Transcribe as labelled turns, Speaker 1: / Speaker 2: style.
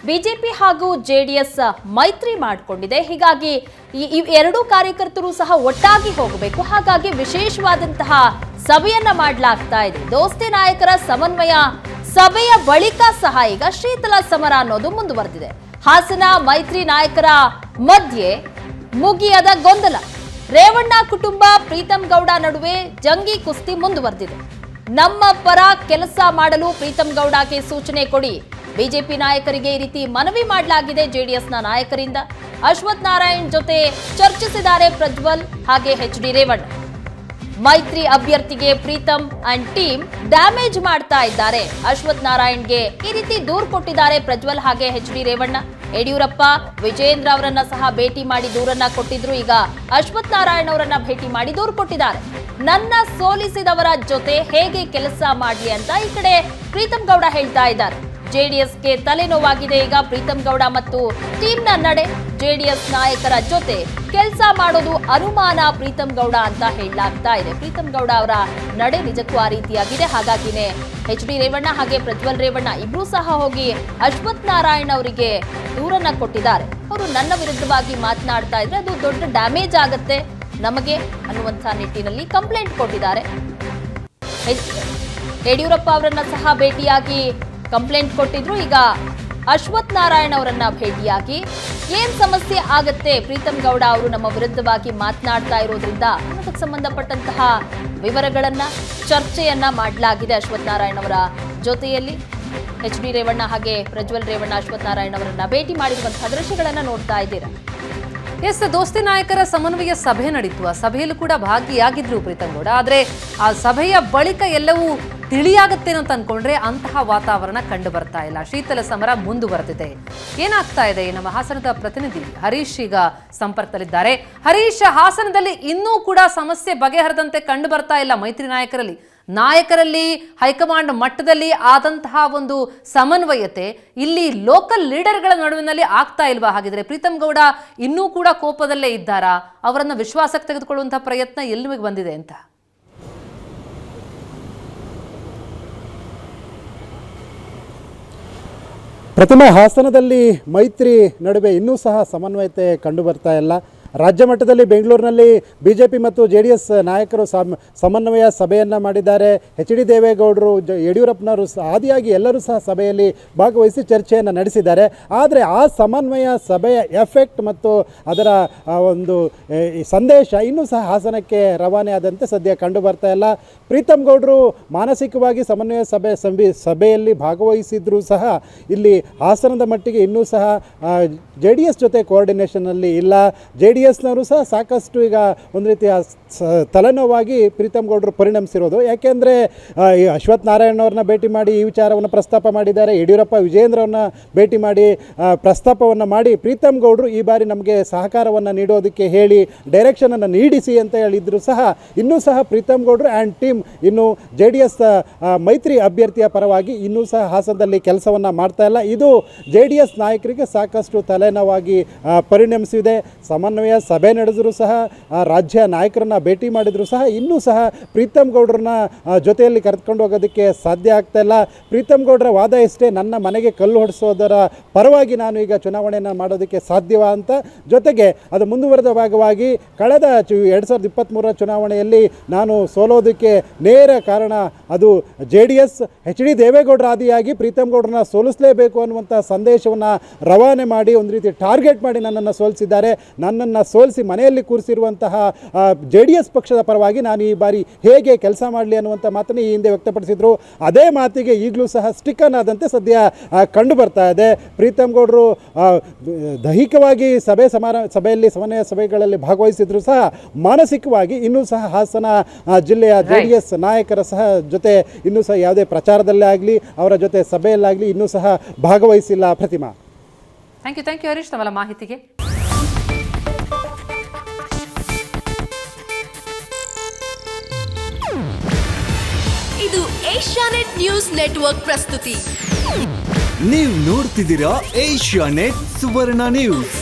Speaker 1: BJP ಹಾಗೂ JDS ಮೈತ್ರಿ ಮಾಡಿಕೊಂಡಿದೆ. ಹೀಗಾಗಿ ಈ ಎರಡೂ ಕಾರ್ಯಕರ್ತರು ಸಹ ಒಟ್ಟಾಗಿ ಹೋಗಬೇಕು. ಹಾಗಾಗಿ ವಿಶೇಷವಾದಂತಹ ಸಭೆಯನ್ನ ಮಾಡಲಾಗ್ತಾ ಇದೆ. ದೋಸ್ತಿ ನಾಯಕರ ಸಮನ್ವಯ ಸಭೆಯ ಬಳಿಕ ಸಹ ಈಗ ಶೀತಲ ಸಮರ ಅನ್ನೋದು ಮುಂದುವರೆದಿದೆ. ಹಾಸನ ಮೈತ್ರಿ ನಾಯಕರ ಮಧ್ಯೆ ಮುಗಿಯದ ಗೊಂದಲ. ರೇವಣ್ಣ ಕುಟುಂಬ ಪ್ರೀತಂ ಗೌಡ ನಡುವೆ ಜಂಗಿ ಕುಸ್ತಿ ಮುಂದುವರೆದಿದೆ. ನಮ್ಮ ಪರ ಕೆಲಸ ಮಾಡಲು ಪ್ರೀತಂ ಗೌಡಗೆ ಸೂಚನೆ ಕೊಡಿ. ಬಿಜೆಪಿ ನಾಯಕರಿಗೆ ಈ ರೀತಿ ಮನವಿ ಮಾಡಲಾಗಿದೆ. ಜೆಡಿಎಸ್ನ ನಾಯಕರಿಂದ ಅಶ್ವಥ್ ನಾರಾಯಣ್ ಜೊತೆ ಚರ್ಚಿಸಿದ್ದಾರೆ ಪ್ರಜ್ವಲ್ ಹಾಗೆ ಎಚ್.ಡಿ. ರೇವಣ್ಣ. ಮೈತ್ರಿ ಅಭ್ಯರ್ಥಿಗೆ ಪ್ರೀತಂ ಅಂಡ್ ಟೀಮ್ ಡ್ಯಾಮೇಜ್ ಮಾಡ್ತಾ ಇದ್ದಾರೆ. ಅಶ್ವಥ್ ನಾರಾಯಣ್ಗೆ ಈ ರೀತಿ ದೂರು ಕೊಟ್ಟಿದ್ದಾರೆ ಪ್ರಜ್ವಲ್ ಹಾಗೆ ಎಚ್.ಡಿ. ರೇವಣ್ಣ. ಯಡಿಯೂರಪ್ಪ ವಿಜಯೇಂದ್ರ ಅವರನ್ನ ಸಹ ಭೇಟಿ ಮಾಡಿ ದೂರನ್ನ ಕೊಟ್ಟಿದ್ರು. ಈಗ ಅಶ್ವಥ್ ನಾರಾಯಣ್ ಅವರನ್ನ ಭೇಟಿ ಮಾಡಿ ದೂರು ಕೊಟ್ಟಿದ್ದಾರೆ. ನನ್ನ ಸೋಲಿಸಿದವರ ಜೊತೆ ಹೇಗೆ ಕೆಲಸ ಮಾಡ್ಲಿ ಅಂತ ಈ ಕಡೆ ಪ್ರೀತಂ ಗೌಡ ಹೇಳ್ತಾ ಇದ್ದಾರೆ. ಜೆಡಿಎಸ್ಗೆ ತಲೆನೋವಾಗಿದೆ ಈಗ ಪ್ರೀತಂ ಗೌಡ ಮತ್ತು ಟೀಮ್ನ ನಡೆ. ಜೆಡಿಎಸ್ ನಾಯಕರ ಜೊತೆ ಕೆಲಸ ಮಾಡೋದು ಅನುಮಾನ ಪ್ರೀತಂ ಗೌಡ ಅಂತ ಹೇಳಲಾಗ್ತಾ ಇದೆ. ಪ್ರೀತಂ ಗೌಡ ಅವರ ನಡೆ ನಿಜಕ್ಕೂ ಆ ರೀತಿಯಾಗಿದೆ. ಹಾಗಾಗಿನೇ ಎಚ್.ಡಿ. ರೇವಣ್ಣ ಹಾಗೆ ಪ್ರಜ್ವಲ್ ರೇವಣ್ಣ ಇಬ್ರು ಸಹ ಹೋಗಿ ಅಶ್ವಥ್ ನಾರಾಯಣ್ ಅವರಿಗೆ ದೂರನ್ನ ಕೊಟ್ಟಿದ್ದಾರೆ. ಅವರು ನನ್ನ ವಿರುದ್ಧವಾಗಿ ಮಾತನಾಡ್ತಾ ಇದ್ರೆ ಅದು ದೊಡ್ಡ ಡ್ಯಾಮೇಜ್ ಆಗತ್ತೆ ನಮಗೆ ಅನ್ನುವಂಥ ನಿಟ್ಟಿನಲ್ಲಿ ಕಂಪ್ಲೇಂಟ್ ಕೊಟ್ಟಿದ್ದಾರೆ. ಯಡಿಯೂರಪ್ಪ ಅವರನ್ನ ಸಹ ಭೇಟಿಯಾಗಿ ಕಂಪ್ಲೇಂಟ್ ಕೊಟ್ಟಿದ್ರು. ಈಗ ಅಶ್ವಥ್ ನಾರಾಯಣ್ ಅವರನ್ನ ಭೇಟಿಯಾಗಿ ಏನ್ ಸಮಸ್ಯೆ ಆಗತ್ತೆ, ಪ್ರೀತಂ ಗೌಡ ಅವರು ನಮ್ಮ ವಿರುದ್ಧವಾಗಿ ಮಾತನಾಡ್ತಾ ಇರೋದ್ರಿಂದ ಅನ್ನೋದಕ್ಕೆ ಸಂಬಂಧಪಟ್ಟಂತಹ ವಿವರಗಳನ್ನ ಚರ್ಚೆಯನ್ನ ಮಾಡಲಾಗಿದೆ. ಅಶ್ವಥ್ ನಾರಾಯಣ್ ಅವರ ಜೊತೆಯಲ್ಲಿ ಎಚ್.ಡಿ. ರೇವಣ್ಣ ಹಾಗೆ ಪ್ರಜ್ವಲ್ ರೇವಣ್ಣ ಅಶ್ವಥ್ ನಾರಾಯಣ್ ಅವರನ್ನ ಭೇಟಿ ಮಾಡಿರುವಂತಹ ದೃಶ್ಯಗಳನ್ನ ನೋಡ್ತಾ ಇದ್ದೀರಾ.
Speaker 2: ಎಸ್, ದೋಸ್ತಿ ನಾಯಕರ ಸಮನ್ವಯ ಸಭೆ ನಡೀತು. ಆ ಸಭೆಯಲ್ಲೂ ಕೂಡ ಭಾಗಿಯಾಗಿದ್ರು ಪ್ರೀತಂ ಗೌಡ. ಆದ್ರೆ ಆ ಸಭೆಯ ಬಳಿಕ ಎಲ್ಲವೂ ತಿಳಿಯಾಗತ್ತೇನೋ ಅಂತ ಅನ್ಕೊಂಡ್ರೆ ಅಂತಹ ವಾತಾವರಣ ಕಂಡು ಬರ್ತಾ ಇಲ್ಲ. ಶೀತಲ ಸಮರ ಮುಂದುವರೆದಿದೆ. ಏನಾಗ್ತಾ ಇದೆ? ನಮ್ಮ ಹಾಸನದ ಪ್ರತಿನಿಧಿ ಹರೀಶ್ ಈಗ ಸಂಪರ್ಕದಲ್ಲಿದ್ದಾರೆ. ಹರೀಶ್, ಹಾಸನದಲ್ಲಿ ಇನ್ನೂ ಕೂಡ ಸಮಸ್ಯೆ ಬಗೆಹರದಂತೆ ಕಂಡು ಬರ್ತಾ ಇಲ್ಲ. ಮೈತ್ರಿ ನಾಯಕರಲ್ಲಿ ಹೈಕಮಾಂಡ್ ಮಟ್ಟದಲ್ಲಿ ಆದಂತಹ ಒಂದು ಸಮನ್ವಯತೆ ಇಲ್ಲಿ ಲೋಕಲ್ ಲೀಡರ್ಗಳ ನಡುವಿನಲ್ಲಿ ಆಗ್ತಾ ಇಲ್ವಾ? ಹಾಗಿದ್ರೆ ಪ್ರೀತಂ ಗೌಡ ಇನ್ನೂ ಕೂಡ ಕೋಪದಲ್ಲೇ ಇದ್ದಾರಾ? ಅವರನ್ನ ವಿಶ್ವಾಸಕ್ಕೆ ತೆಗೆದುಕೊಳ್ಳುವಂತಹ ಪ್ರಯತ್ನ ಎಲ್ಲಿಗೆ ಬಂದಿದೆ ಅಂತ?
Speaker 3: ಪ್ರತಿಮಾ, ಹಾಸನದಲ್ಲಿ ಮೈತ್ರಿ ನಡುವೆ ಇನ್ನೂ ಸಹ ಸಮನ್ವಯತೆ ಕಂಡು ಬರ್ತಾ ಇಲ್ಲ. ರಾಜ್ಯ ಮಟ್ಟದಲ್ಲಿ ಬೆಂಗಳೂರಿನಲ್ಲಿ ಬಿಜೆಪಿ ಮತ್ತು ಜೆಡಿಎಸ್ ನಾಯಕರು ಸಮನ್ವಯ ಸಭೆಯನ್ನು ಮಾಡಿದ್ದಾರೆ. ಎಚ್.ಡಿ. ದೇವೇಗೌಡರು, ಯಡಿಯೂರಪ್ಪನವರು ಆದಿಯಾಗಿ ಎಲ್ಲರೂ ಸಹ ಸಭೆಯಲ್ಲಿ ಭಾಗವಹಿಸಿ ಚರ್ಚೆಯನ್ನು ನಡೆಸಿದ್ದಾರೆ. ಆದರೆ ಆ ಸಮನ್ವಯ ಸಭೆಯ ಎಫೆಕ್ಟ್ ಮತ್ತು ಅದರ ಒಂದು ಸಂದೇಶ ಇನ್ನೂ ಸಹ ಹಾಸನಕ್ಕೆ ರವಾನೆ ಆದಂತೆ ಸದ್ಯ ಕಂಡು ಬರ್ತಾ ಇಲ್ಲ. ಪ್ರೀತಂ ಗೌಡರು ಮಾನಸಿಕವಾಗಿ ಸಮನ್ವಯ ಸಭೆಯಲ್ಲಿ ಭಾಗವಹಿಸಿದ್ರೂ ಸಹ ಇಲ್ಲಿ ಹಾಸನದ ಮಟ್ಟಿಗೆ ಇನ್ನೂ ಸಹ ಜೆಡಿಎಸ್ ಜೊತೆ ಕೋಆರ್ಡಿನೇಷನ್ನಲ್ಲಿ ಇಲ್ಲ. ಜೆಡಿಎಸ್ನವರು ಸಹ ಸಾಕಷ್ಟು ಈಗ ಒಂದು ರೀತಿಯ ತಲೆನೋವಾಗಿ ಪ್ರೀತಂ ಗೌಡರು ಪರಿಣಮಿಸಿರೋದು. ಯಾಕೆಂದರೆ ಅಶ್ವಥ್ ನಾರಾಯಣ್ ಅವ್ರನ್ನ ಭೇಟಿ ಮಾಡಿ ಈ ವಿಚಾರವನ್ನು ಪ್ರಸ್ತಾಪ ಮಾಡಿದ್ದಾರೆ. ಯಡಿಯೂರಪ್ಪ ವಿಜಯೇಂದ್ರವ್ರನ್ನ ಭೇಟಿ ಮಾಡಿ ಪ್ರಸ್ತಾಪವನ್ನು ಮಾಡಿ ಪ್ರೀತಂ ಗೌಡರು ಈ ಬಾರಿ ನಮಗೆ ಸಹಕಾರವನ್ನು ನೀಡೋದಕ್ಕೆ ಹೇಳಿ ಡೈರೆಕ್ಷನನ್ನು ನೀಡಿಸಿ ಅಂತ ಹೇಳಿದ್ರು ಸಹ ಇನ್ನೂ ಸಹ ಪ್ರೀತಂ ಗೌಡರು ಆ್ಯಂಡ್ ಟೀಮ್ ಇನ್ನು ಜೆಡಿಎಸ್ ಮೈತ್ರಿ ಅಭ್ಯರ್ಥಿಯ ಪರವಾಗಿ ಇನ್ನೂ ಸಹ ಹಾಸನದಲ್ಲಿ ಕೆಲಸವನ್ನು ಮಾಡ್ತಾ ಇಲ್ಲ. ಇದು ಜೆಡಿಎಸ್ ನಾಯಕರಿಗೆ ಸಾಕಷ್ಟು ತಲೆನೋವಾಗಿ ಪರಿಣಮಿಸಿದೆ. ಸಮನ್ವಯ ಸಭೆ ನಡೆದರೂ ಸಹ ರಾಜ್ಯ ನಾಯಕರನ್ನ ಭೇಟಿ ಮಾಡಿದರೂ ಸಹ ಇನ್ನೂ ಸಹ ಪ್ರೀತಂ ಗೌಡರನ್ನ ಜೊತೆಯಲ್ಲಿ ಕರೆದುಕೊಂಡು ಹೋಗೋದಕ್ಕೆ ಸಾಧ್ಯ ಆಗ್ತಾ ಇಲ್ಲ. ಪ್ರೀತಂ ಗೌಡರ ವಾದ ಇಷ್ಟೇ, ನನ್ನ ಮನೆಗೆ ಕಲ್ಲು ಹೊಡೆಸೋದರ ಪರವಾಗಿ ನಾನು ಈಗ ಚುನಾವಣೆಯನ್ನು ಮಾಡೋದಕ್ಕೆ ಸಾಧ್ಯವಾ ಅಂತ. ಜೊತೆಗೆ ಅದು ಮುಂದುವರೆದ ಭಾಗವಾಗಿ ಕಳೆದ 2023 ಚುನಾವಣೆಯಲ್ಲಿ ನಾನು ಸೋಲೋದಕ್ಕೆ ನೇರ ಕಾರಣ ಅದು ಜೆಡಿಎಸ್, ಎಚ್.ಡಿ. ದೇವೇಗೌಡರ ಆದಿಯಾಗಿ ಪ್ರೀತಂ ಗೌಡರನ್ನ ಸೋಲಿಸಲೇಬೇಕು ಅನ್ನುವಂಥ ಸಂದೇಶವನ್ನು ರವಾನೆ ಮಾಡಿ ಒಂದು ರೀತಿ ಟಾರ್ಗೆಟ್ ಮಾಡಿ ನನ್ನನ್ನು ಸೋಲಿಸಿದ್ದಾರೆ. ನನ್ನನ್ನು ಸೋಲಿಸಿ ಮನೆಯಲ್ಲಿ ಕೂರಿಸಿರುವಂತಹ ಜೆಡಿಎಸ್ ಪಕ್ಷದ ಪರವಾಗಿ ನಾನು ಈ ಬಾರಿ ಹೇಗೆ ಕೆಲಸ ಮಾಡಲಿ ಅನ್ನುವಂಥ ಮಾತನ್ನು ಈ ಹಿಂದೆ ವ್ಯಕ್ತಪಡಿಸಿದರು. ಅದೇ ಮಾತಿಗೆ ಈಗಲೂ ಸಹ ಸ್ಟಿಕನ್ ಆದಂತೆ ಸದ್ಯ ಕಂಡು ಬರ್ತಾ ಇದೆ. ಪ್ರೀತಂ ಗೌಡರು ದೈಹಿಕವಾಗಿ ಸಭೆಯಲ್ಲಿ ಸಮನ್ವಯ ಸಭೆಗಳಲ್ಲಿ ಭಾಗವಹಿಸಿದ್ರು ಸಹ ಮಾನಸಿಕವಾಗಿ ಇನ್ನೂ ಸಹ ಹಾಸನ ಜಿಲ್ಲೆಯ ಜೆಡಿಎಸ್ ನಾಯಕರ ಸಹ ಜೊತೆ ಇನ್ನೂ ಸಹ ಯಾವುದೇ ಪ್ರಚಾರದಲ್ಲೇ ಆಗಲಿ ಅವರ ಜೊತೆ ಸಭೆಯಲ್ಲಾಗಲಿ ಇನ್ನೂ ಸಹ ಭಾಗವಹಿಸಿಲ್ಲ. ಪ್ರತಿಮಾ,
Speaker 2: ಥ್ಯಾಂಕ್ ಯು ಹರೀಶ್ ತಮ್ಮ ಮಾಹಿತಿಗೆ.
Speaker 4: ಇದು ಏಷ್ಯಾನೆಟ್ ನ್ಯೂಸ್ ನೆಟ್ವರ್ಕ್ ಪ್ರಸ್ತುತಿ.
Speaker 5: ನೀವು ನೋಡ್ತಿದ್ದೀರಾ ಏಷ್ಯಾನೆಟ್ ಸುವರ್ಣ ನ್ಯೂಸ್.